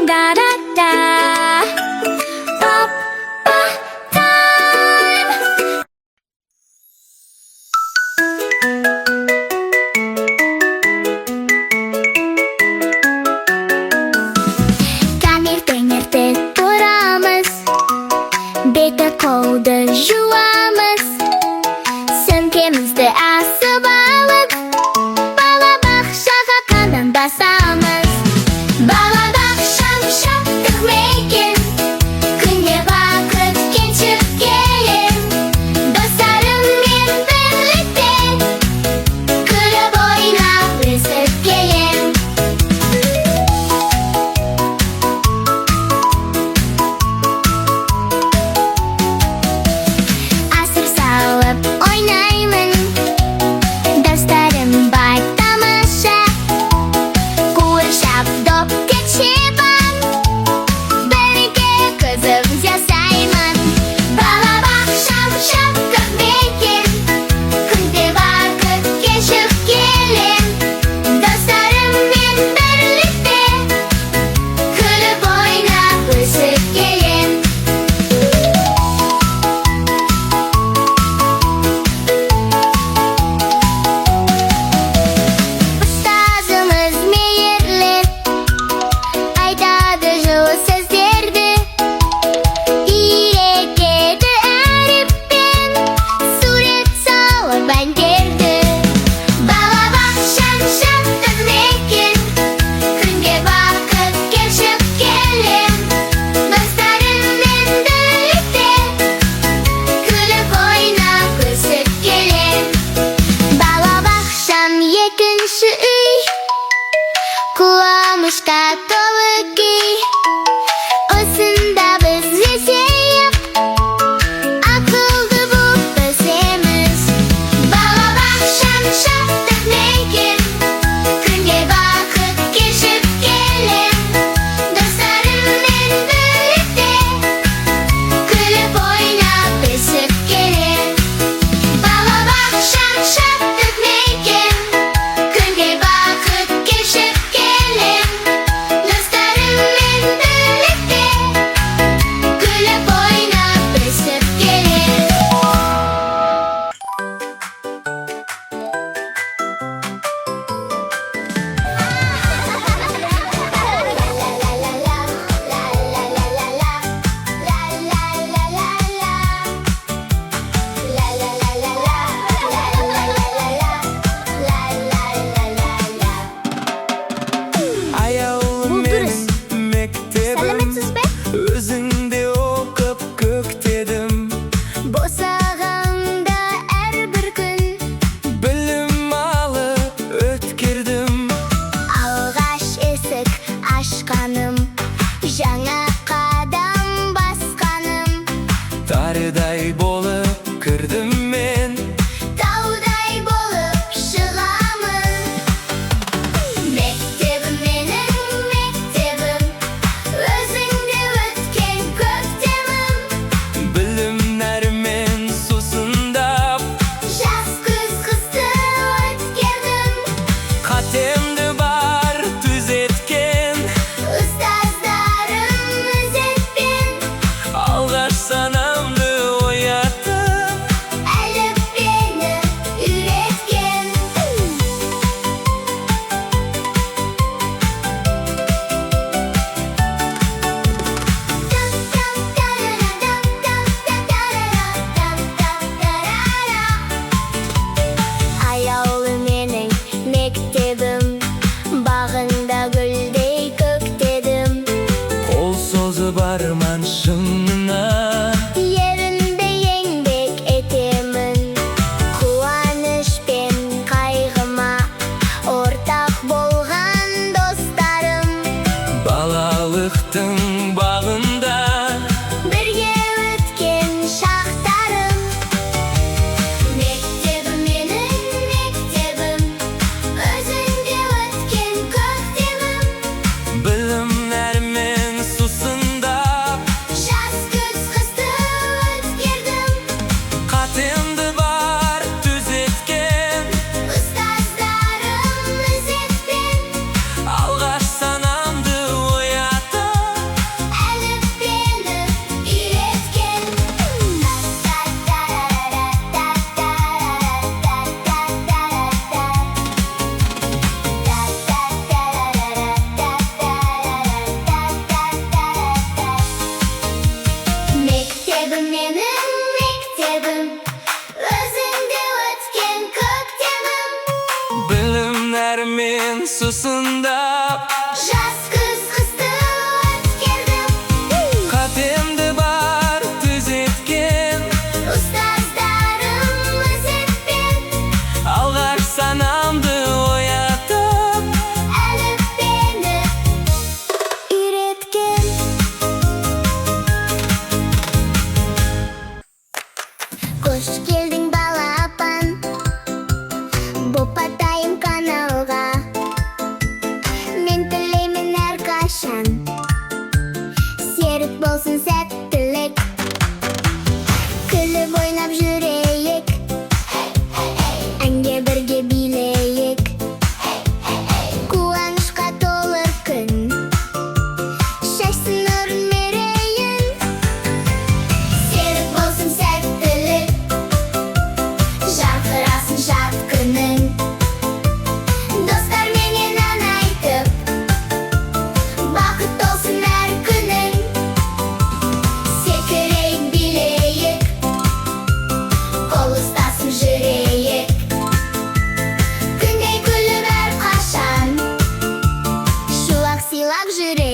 da da da. Pop, pop time. Tаңертең тұрамыз, беті қолды жуамыз, сөмкемізді асып алып, балабақшаға қадам басамыз. Балабақшам шаттық мекен, күнде бақыт кешіп келем, достарыммен бірлікте күліп ойнап өсіп келем. Асыр салып ойнаймын, достарым бар тамаша, қуыршақ доп тепшіп, бірге қызық жасаймын. Балабақшам шаттық мекен, күнде бақыт кешіп келем, достарыммен бірлікте күліп ойнап өсіп келем. Ұстазымыз мейірлі, айтады жылы сөздерді, үйретеді әріппен, сурет салып әндерді. Балабақшам шаттық мекен, күнде бақыт кешіп келем, достарыммен бірлікте күліп ойнап өсіп келем. Балабақшам екінші үй, қуанышқа толы күй. Осында біз есейіп, ақылды болып өсеміз. Балабақшам шаттық мекен, күнде бақыт кешіп келем, достарыммен бірлікте күліп ойнап өсіп келем. Балабақшам шаттық мекен, күнде бақыт кешіп келем, достарыммен бірлікте күліп ойнап өсіп келем. Аяулым Бұлдырыз. менің мектебім, Сәлеметсіз бе? өзіңде оқып көктедім. Босағаңда әрбір күн Білім алып өткердім. алғаш есік ашқаным, жаңа қадам басқаным. Тарыдай болып кірдім мен, Таудай болып шығамын. Мектебім менің мектебім, өзіңде өткен көктемім. білім нәрімен сусындап, Жаз күз қысты өткердім, қатемді бар түзеткен. ұстаздарым ізетпен Алғаш санамды оятып, әліппені үйреткен. Аяулы менің мектебім, бағында гүлдей көктедім. қол созып арман шыңына. Ерінбе еңбек етемін, қуаныш пен қайғыма ортақ болған достарым. Балалықтың бағында Бірге өткен шақтарым. Мектебім менің мектебім, өзіңде өткен көктемім. білім нәрімен сусындап, Жаз күз қысты өткердім, қатемді бар түзеткен. ұстаздарым ізетпен Алғаш санамды оятып, kaşan. Serік болсын сәттілік, күліп ойнап жүрейік, әнге бірге билейік. Қуанышқа толы күн, шашсын нұрын мерейін. Серік болсын сәттілік, жарқырасын жат күнің. Достарменен ән айтып, бақыт толсын әр күнің. Секірейік, билейік, қол ұстасып жүрейік. Күндей күліп әрқашан, шуақ сыйлап жүрейік.